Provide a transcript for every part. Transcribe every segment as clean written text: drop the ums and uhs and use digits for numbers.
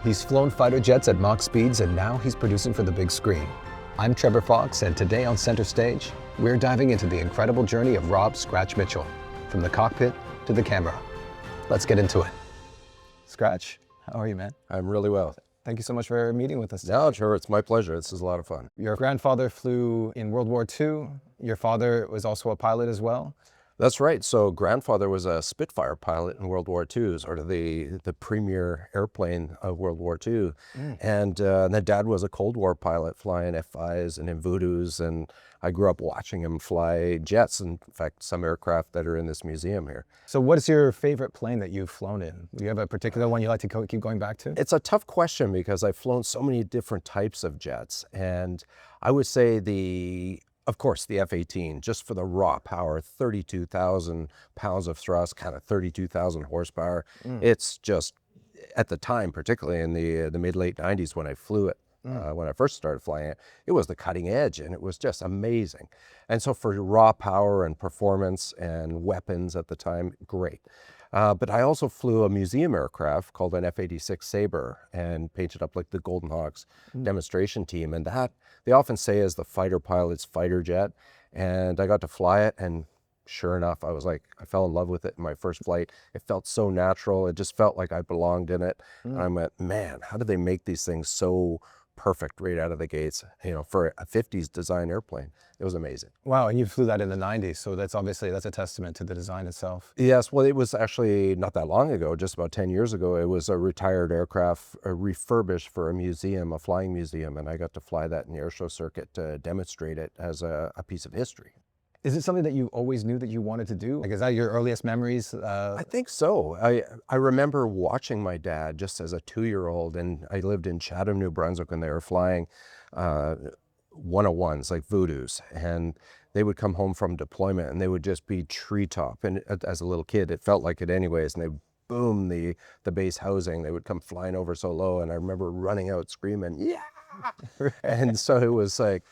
He's flown fighter jets at Mach speeds, and now he's producing for the big screen. I'm Trevar Fox, and today on Center Stage, we're diving into the incredible journey of Rob Scratch Mitchell, from the cockpit to the camera. Let's get into it. Scratch, how are you, man? I'm really well. Thank you so much for meeting with us today. No, sure, it's my pleasure. This is a lot of fun. Your grandfather flew in World War II. Your father was also a pilot as well. That's right. So grandfather was a Spitfire pilot in World War II, sort of the premier airplane of World War II. And then dad was a Cold War pilot flying F-5s and Voodoos, and I grew up watching him fly jets, in fact, some aircraft that are in this museum here. So what is your favorite plane that you've flown in? Do you have a particular one you like to keep going back to? It's a tough question because I've flown so many different types of jets, and I would say of course, the F-18, just for the raw power, 32,000 pounds of thrust, kind of 32,000 horsepower. It's just, at the time, particularly in the mid-late 90s when I flew it, when I first started flying it, it was the cutting edge, and it was just amazing. And so for raw power and performance and weapons at the time, great. But I also flew a museum aircraft called an F-86 Sabre and painted up like the Golden Hawks demonstration team. And that, they often say, is the fighter pilot's fighter jet. And I got to fly it, and sure enough, I fell in love with it in my first flight. It felt so natural. It just felt like I belonged in it. And I went, man, how did they make these things so perfect right out of the gates, for a 50s design airplane? It was amazing. Wow, and you flew that in the 90s, so that's a testament to the design itself. Yes, well, it was actually not that long ago, just about 10 years ago. It was a retired aircraft refurbished for a museum, a flying museum, and I got to fly that in the airshow circuit to demonstrate it as a piece of history. Is it something that you always knew that you wanted to do? Like, is that your earliest memories? I think so. I remember watching my dad just as a 2-year-old, and I lived in Chatham, New Brunswick, when they were flying 101s, like Voodoos, and they would come home from deployment and they would just be treetop. And as a little kid, it felt like it anyways, and they boom the base housing. They would come flying over so low, and I remember running out screaming, yeah! And so it was like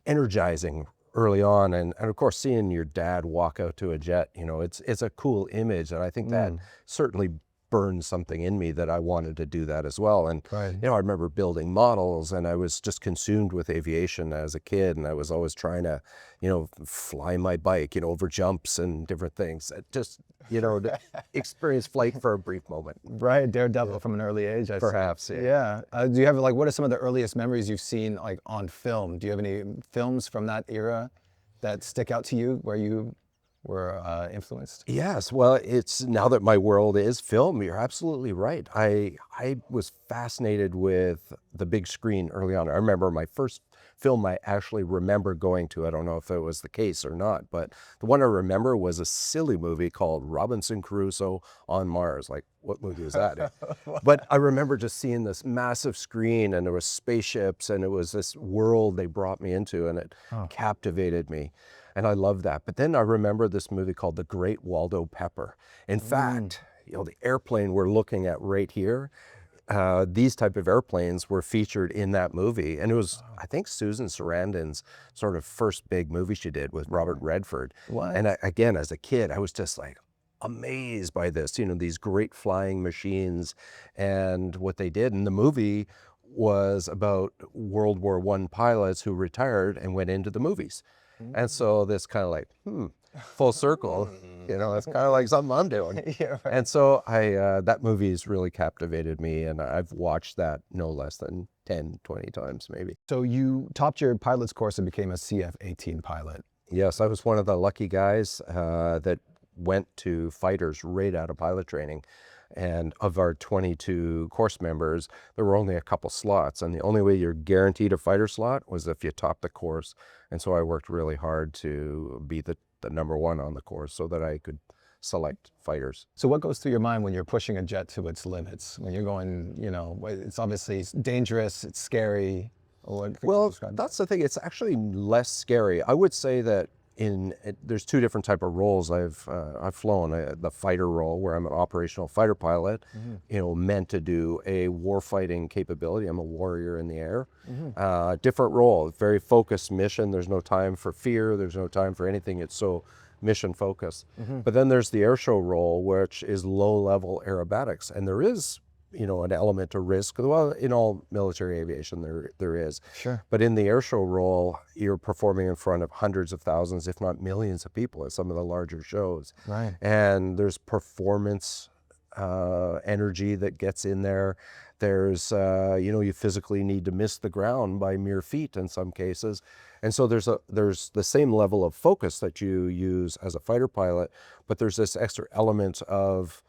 energizing early on, and of course seeing your dad walk out to a jet, it's a cool image, and I think that certainly burned something in me that I wanted to do that as well. And Right. I remember building models, and I was just consumed with aviation as a kid, and I was always trying to fly my bike over jumps and different things. Just to experience flight for a brief moment. Right, daredevil from an early age. I see. Perhaps, Yeah. Do you have what are some of the earliest memories you've seen on film? Do you have any films from that era that stick out to you where you were influenced? Yes, well, it's now that my world is film, you're absolutely right. I was fascinated with the big screen early on. I remember my first film I actually remember going to, I don't know if it was the case or not, but the one I remember was a silly movie called Robinson Crusoe on Mars. Like, what movie was that? But I remember just seeing this massive screen, and there was spaceships, and it was this world they brought me into, and it captivated me. And I love that. But then I remember this movie called The Great Waldo Pepper. In fact, the airplane we're looking at right here, these type of airplanes were featured in that movie. And it was, I think, Susan Sarandon's sort of first big movie she did with Robert Redford. What? And again, as a kid, I was just like amazed by this, these great flying machines and what they did. And the movie was about World War I pilots who retired and went into the movies. And so this kind of like, full circle, it's kind of like something I'm doing. Yeah, right. And so that movie's really captivated me, and I've watched that no less than 10, 20 times maybe. So you topped your pilot's course and became a CF-18 pilot. Yes, I was one of the lucky guys that went to fighters right out of pilot training. And of our 22 course members, there were only a couple slots. And the only way you're guaranteed a fighter slot was if you topped the course. And so I worked really hard to be the number one on the course so that I could select fighters. So what goes through your mind when you're pushing a jet to its limits? When you're going, it's obviously dangerous, it's scary. Well, that's the thing. It's actually less scary. I would say that there's two different type of roles I've flown. The fighter role, where I'm an operational fighter pilot, meant to do a warfighting capability. I'm a warrior in the air. Different role, very focused mission. There's no time for fear. There's no time for anything. It's so mission focused. But then there's the airshow role, which is low level aerobatics, and there is an element of risk. Well, in all military aviation, there is. Sure. But in the airshow role, you're performing in front of hundreds of thousands, if not millions of people at some of the larger shows. Right. And there's performance energy that gets in there. There's, you physically need to miss the ground by mere feet in some cases. And so there's the same level of focus that you use as a fighter pilot, but there's this extra element of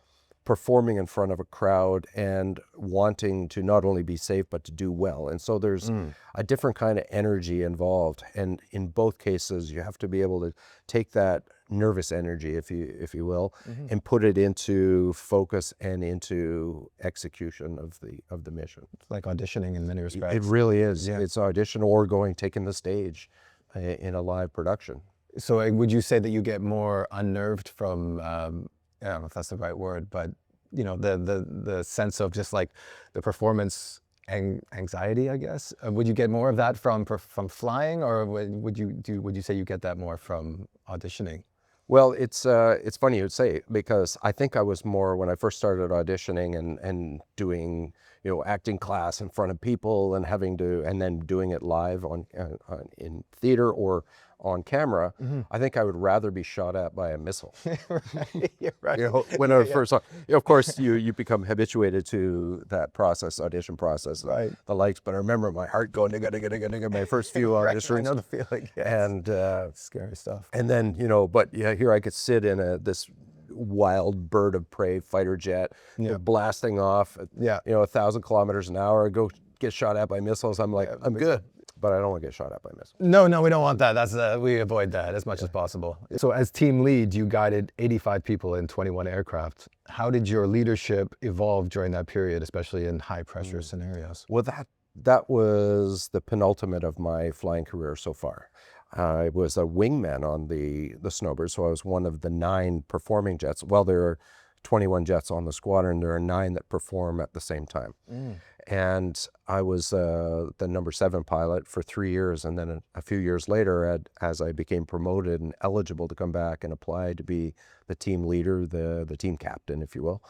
performing in front of a crowd and wanting to not only be safe, but to do well. And so there's a different kind of energy involved. And in both cases, you have to be able to take that nervous energy, if you will, and put it into focus and into execution of the mission. It's like auditioning in many respects. It really is. Yeah. It's audition or taking the stage in a live production. So would you say that you get more unnerved from, I don't know if that's the right word, but the sense of just like the performance anxiety, I guess? Would you get more of that from flying, or would you say you get that more from auditioning? Well, it's funny you'd say, because I think I was more, when I first started auditioning and doing acting class in front of people and and then doing it live in theater or on camera, I think I would rather be shot at by a missile. Right, you're right. When I first saw, of course, you become habituated to that process, audition process, Right. the likes. But I remember my heart going nigga, nigga, nigga, nigga, my first few auditions. I know the feeling. Yes. And scary stuff. and then but yeah, here I could sit in this wild bird of prey fighter jet, blasting off at 1,000 kilometers an hour, go get shot at by missiles. I'm like, I'm good. But I don't want to get shot at by missiles. No, we don't want that. That's we avoid that as much as possible. So as team lead, you guided 85 people in 21 aircraft. How did your leadership evolve during that period, especially in high pressure scenarios? Well, that was the penultimate of my flying career so far. I was a wingman on the Snowbird, so I was one of the 9 performing jets. Well, there are 21 jets on the squadron. There are 9 that perform at the same time. And I was the number 7 pilot for 3 years. And then a few years later, as I became promoted and eligible to come back and apply to be the team leader, the team captain, if you will,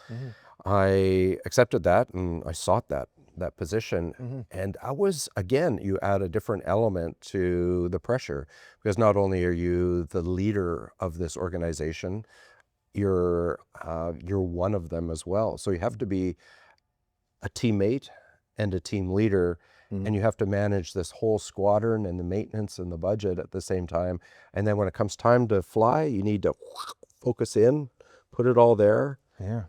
I accepted that and I sought that position. And I was, again, you add a different element to the pressure, because not only are you the leader of this organization, you're one of them as well. So you have to be a teammate and a team leader, and you have to manage this whole squadron and the maintenance and the budget at the same time. And then when it comes time to fly, you need to focus in, put it all there,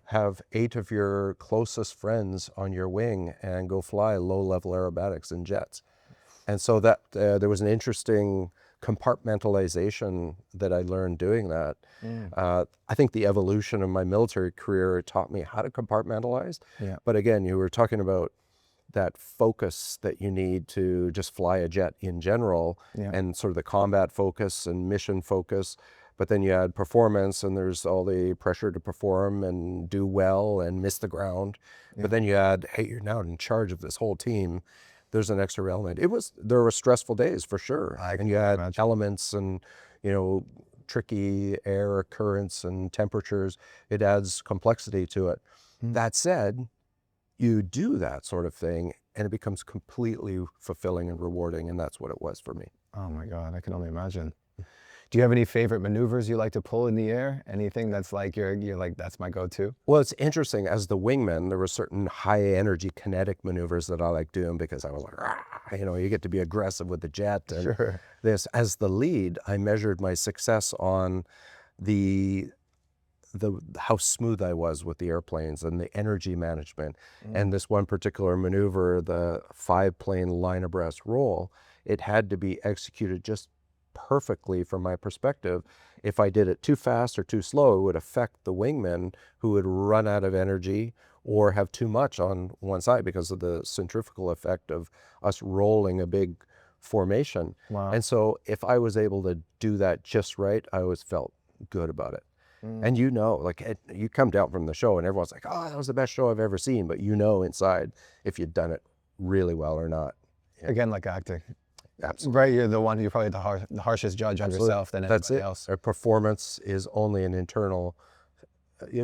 have 8 of your closest friends on your wing and go fly low-level aerobatics in jets. And so that there was an interesting compartmentalization that I learned doing that. I think the evolution of my military career taught me how to compartmentalize. But again, you were talking about that focus that you need to just fly a jet in general, and sort of the combat focus and mission focus. But then you add performance, and there's all the pressure to perform and do well and miss the ground. But then you add, hey, you're now in charge of this whole team. There's an extra element. There were stressful days for sure. And you add elements and, tricky air currents and temperatures. It adds complexity to it. That said, you do that sort of thing and it becomes completely fulfilling and rewarding. And that's what it was for me. Oh my God, I can only imagine. Do you have any favorite maneuvers you like to pull in the air? Anything that's like, you're like, that's my go-to? Well, it's interesting. As the wingman, there were certain high energy kinetic maneuvers that I like doing, because I was like, you get to be aggressive with the jet. And this, as the lead, I measured my success on how smooth I was with the airplanes and the energy management. And this one particular maneuver, the 5-plane line abreast roll, it had to be executed just perfectly from my perspective. If I did it too fast or too slow, it would affect the wingmen, who would run out of energy or have too much on one side because of the centrifugal effect of us rolling a big formation. And so if I was able to do that just right, I always felt good about it. And you come down from the show and everyone's like, oh, that was the best show I've ever seen. But inside if you'd done it really well or not. Again, like acting. Absolutely. Right, you're probably the harshest judge on yourself than anybody else. Our performance is only an internal,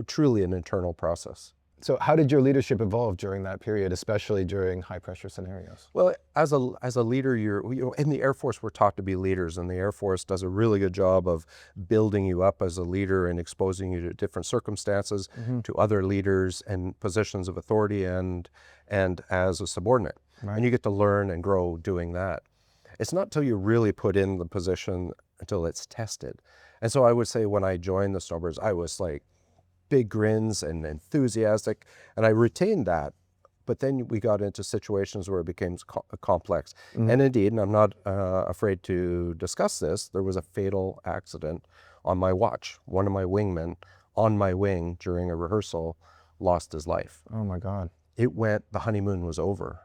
truly an internal process. So how did your leadership evolve during that period, especially during high pressure scenarios? Well, as a leader, in the Air Force, we're taught to be leaders, and the Air Force does a really good job of building you up as a leader and exposing you to different circumstances, to other leaders and positions of authority, and as a subordinate. Right. And you get to learn and grow doing that. It's not until you really put in the position until it's tested. And so I would say when I joined the Snowbirds, I was like big grins and enthusiastic, and I retained that. But then we got into situations where it became complex. And indeed, and I'm not afraid to discuss this, there was a fatal accident on my watch. One of my wingmen on my wing during a rehearsal lost his life. Oh my God. The honeymoon was over.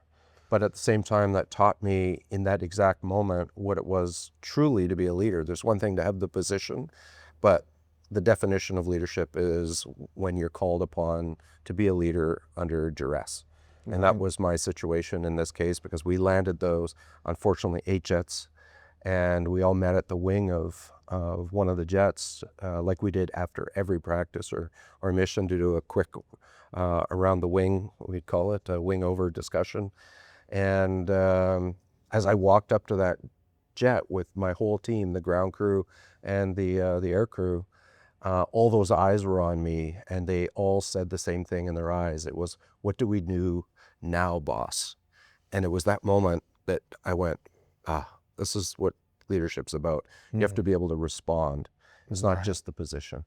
But at the same time, that taught me in that exact moment what it was truly to be a leader. There's one thing to have the position, but the definition of leadership is when you're called upon to be a leader under duress. And that was my situation in this case, because we landed those, unfortunately, 8 jets, and we all met at the wing of one of the jets, like we did after every practice or mission, to do a quick around the wing, we'd call it, a wing over discussion. And as I walked up to that jet with my whole team, the ground crew and the air crew, all those eyes were on me, and they all said the same thing in their eyes. It was, "What do we do now, boss?" And it was that moment that I went, this is what leadership's about. You have to be able to respond. It's not just the position.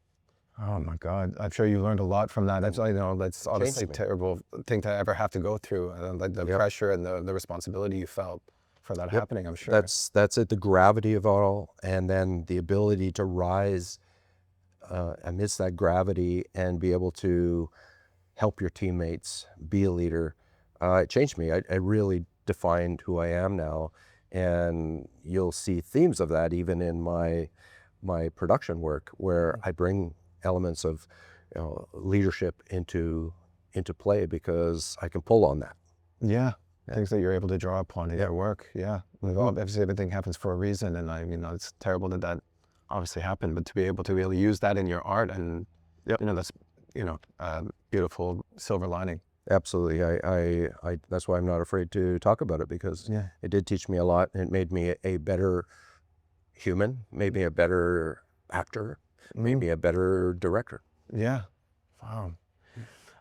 Oh my God. I'm sure you learned a lot from that. That's, that's honestly a me. terrible thing to ever have to go through. Like the pressure and the responsibility you felt for that happening, I'm sure. That's it, the gravity of it all, and then the ability to rise amidst that gravity and be able to help your teammates, be a leader. It changed me. I really defined who I am now, and you'll see themes of that even in my production work, where I bring elements of leadership into play because I can pull on that. Yeah. Things that you're able to draw upon in your work. Yeah. Obviously everything happens for a reason, and it's terrible that obviously happened, but to be able to use that in your art, and that's beautiful silver lining. Absolutely. I that's why I'm not afraid to talk about it, because it did teach me a lot, and it made me a better human, made me a better actor, made me a better director. Yeah. Wow.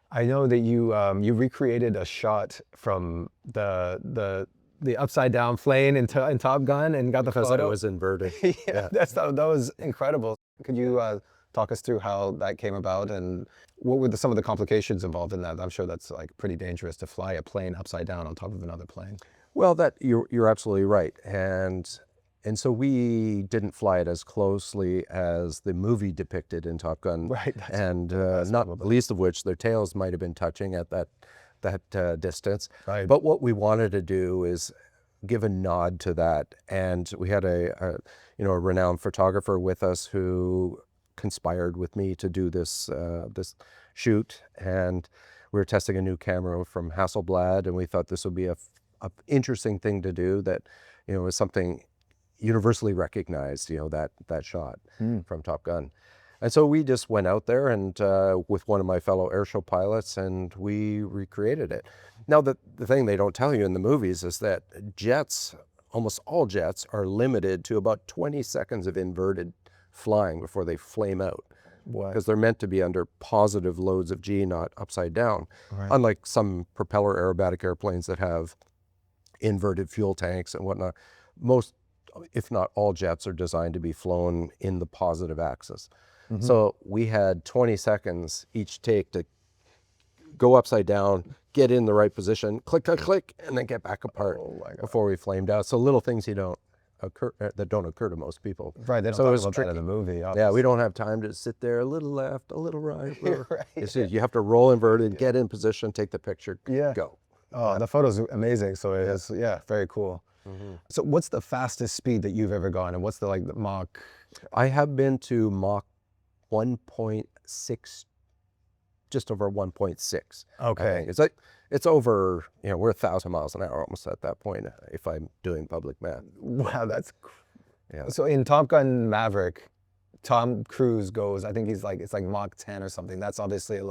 I know that you recreated a shot from the upside down plane in Top Gun and got the photo. Because I was inverted. That was incredible. Could you talk us through how that came about, and what were some of the complications involved in that? I'm sure that's like pretty dangerous to fly a plane upside down on top of another plane. Well, you're absolutely right, and so we didn't fly it as closely as the movie depicted in Top Gun, Right. And not the least of which their tails might have been touching at that distance. Right. But what we wanted to do is give a nod to that, and we had a renowned photographer with us who conspired with me to do this shoot, and we were testing a new camera from Hasselblad, and we thought this would be a interesting thing to do that is something universally recognized, that shot from Top Gun. And so we just went out there and with one of my fellow airshow pilots, and we recreated it. Now, the thing they don't tell you in the movies is that jets, almost all jets, are limited to about 20 seconds of inverted flying before they flame out. Because they're meant to be under positive loads of G, not upside down. Right. Unlike some propeller aerobatic airplanes that have inverted fuel tanks and whatnot, most, if not all, jets are designed to be flown in the positive axis. So we had 20 seconds each take to go upside down, get in the right position, click, click, click, and then get back apart before we flamed out. So little things that don't occur to most people. Right, they don't talk about that in the movie. Obviously. Yeah, we don't have time to sit there, a little left, a little right. Right. You have to roll inverted, get in position, take the picture, go. Oh, the photo's amazing. So it's very cool. So what's the fastest speed that you've ever gone, and what's the Mach? I have been to Mach 1.6, just over 1.6. Okay. It's over, we're 1,000 miles an hour almost at that point, if I'm doing public math. Wow, that's So in Top Gun Maverick, Tom Cruise goes, I think it's like Mach 10 or something. That's obviously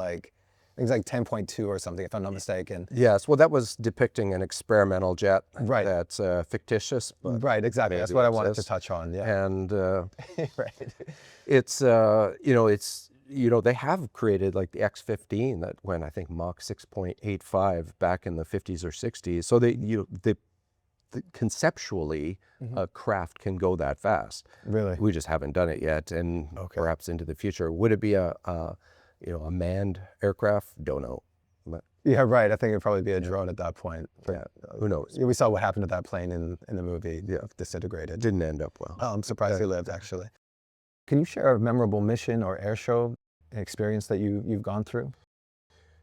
It's like 10.2 or something, if I'm not mistaken. Yes, well, that was depicting an experimental jet Right. that's fictitious, but Right, exactly. That's maybe what I wanted to exists. touch on. Yeah. And Right. it's they have created like the X-15 that went, I think, Mach 6.85 back in the 50s or 60s. So conceptually, a craft can go that fast. Really? We just haven't done it yet, and perhaps into the future. Would it be a manned aircraft? Don't know. But, Yeah, right. I think it'd probably be a drone at that point. yeah, who knows? We saw what happened to that plane in the movie. Yeah, disintegrated. Didn't end up well. Oh, I'm surprised he lived, actually. Can you share a memorable mission or air show experience that you've gone through?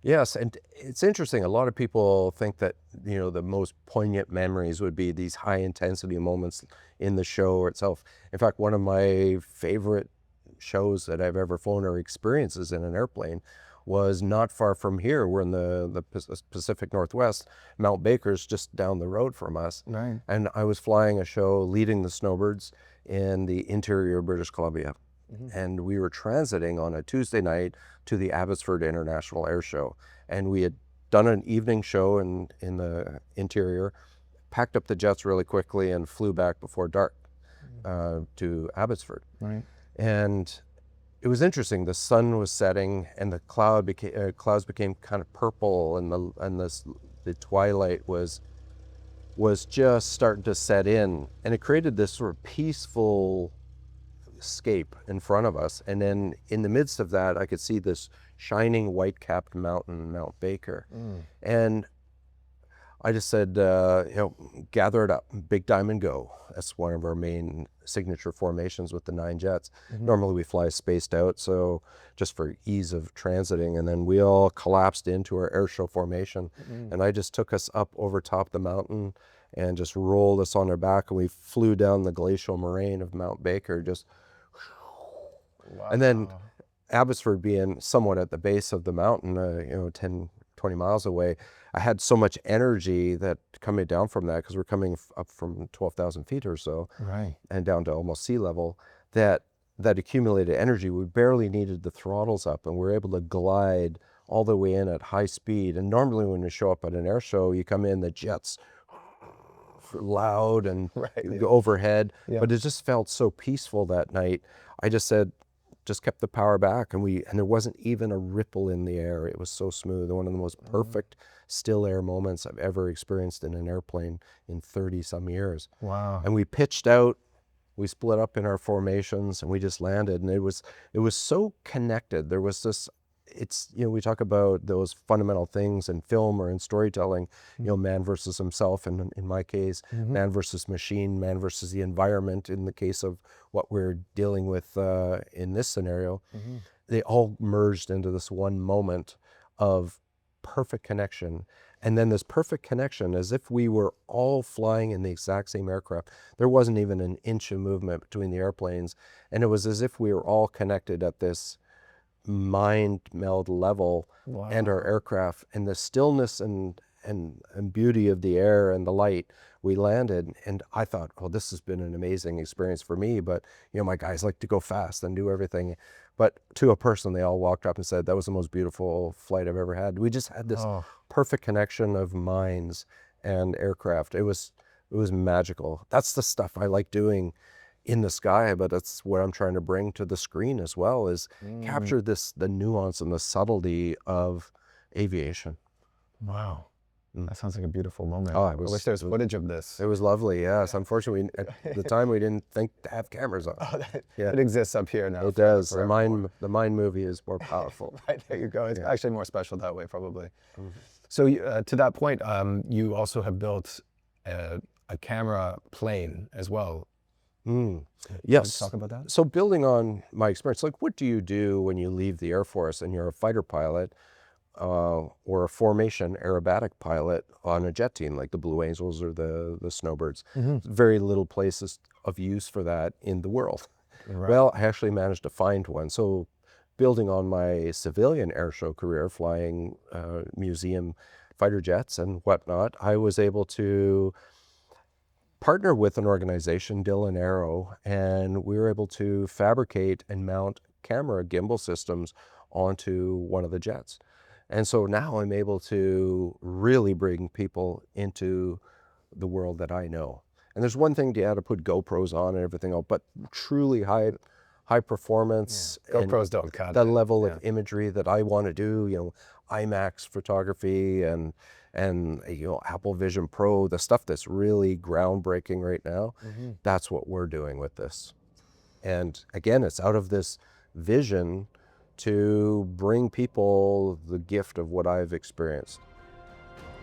Yes, and it's interesting. A lot of people think that, the most poignant memories would be these high intensity moments in the show itself. In fact, one of my favorite shows that I've ever flown or experiences in an airplane was not far from here. We're in the Pacific Northwest. Mount Baker's just down the road from us. Right. And I was flying a show leading the snowbirds in the interior of British Columbia. And we were transiting on a Tuesday night to the Abbotsford International Air Show. And we had done an evening show in the interior, packed up the jets really quickly and flew back before dark to Abbotsford. Right. And it was interesting. The sun was setting and the clouds became kind of purple, and the twilight was just starting to set in. And it created this sort of peaceful scape in front of us, and then in the midst of that I could see this shining white-capped mountain, Mount Baker. And I just said, gather it up, big diamond go. That's one of our main signature formations with the 9 jets. Normally we fly spaced out, so just for ease of transiting, and then we all collapsed into our air show formation. And I just took us up over top the mountain and just rolled us on our back, and we flew down the glacial moraine of Mount Baker, just. Wow. And then Abbotsford being somewhat at the base of the mountain, 10, 20 miles away, I had so much energy that coming down from that, because we're coming up from 12,000 feet or so, right, and down to almost sea level, that accumulated energy, we barely needed the throttles up, and we were able to glide all the way in at high speed. And normally when you show up at an air show, you come in, the jets loud and go overhead, but it just felt so peaceful that night. I just said, just kept the power back, and there wasn't even a ripple in the air. It was so smooth. One of the most perfect still air moments I've ever experienced in an airplane in 30 some years. Wow. And we pitched out, we split up in our formations, and we just landed, and it was so connected. There was this, we talk about those fundamental things in film or in storytelling, man versus himself, and in my case, man versus machine, man versus the environment. In the case of what we're dealing with in this scenario, they all merged into this one moment of perfect connection. And then this perfect connection, as if we were all flying in the exact same aircraft. There wasn't even an inch of movement between the airplanes, and it was as if we were all connected at this mind meld level. Wow. And our aircraft, and the stillness and beauty of the air and the light. We landed, and I thought, oh, this has been an amazing experience for me, but my guys like to go fast and do everything. But to a person, they all walked up and said, that was the most beautiful flight I've ever had. We just had this perfect connection of minds and aircraft. It was magical. That's the stuff I like doing in the sky, but that's what I'm trying to bring to the screen as well, is capture the nuance and the subtlety of aviation. Wow. That sounds like a beautiful moment. Oh, I wish there was footage of this. It was lovely, yes. Unfortunately, at the time, we didn't think to have cameras on. It exists up here now. It does. The Mind movie is more powerful. Right, there you go. It's actually more special that way, probably. So to that point, you also have built a camera plane as well. Yes. Talk about that. So building on my experience, like, what do you do when you leave the Air Force and you're a fighter pilot or a formation aerobatic pilot on a jet team like the Blue Angels or the Snowbirds? Very little places of use for that in the world. Right. Well, I actually managed to find one. So building on my civilian airshow career, flying museum fighter jets and whatnot, I was able to partner with an organization, Dillon Aero, and we were able to fabricate and mount camera gimbal systems onto one of the jets. And so now I'm able to really bring people into the world that I know. And there's one thing to put GoPros on and everything else, but truly high performance and GoPros don't cut the it. level Yeah. of imagery that I want to do, IMAX photography and Apple Vision Pro, the stuff that's really groundbreaking right now. That's what we're doing with this. And again, it's out of this vision to bring people the gift of what I've experienced.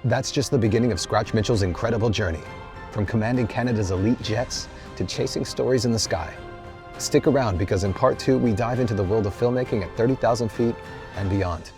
That's just the beginning of Scratch Mitchell's incredible journey, from commanding Canada's elite jets to chasing stories in the sky. Stick around because in part 2, we dive into the world of filmmaking at 30,000 feet and beyond.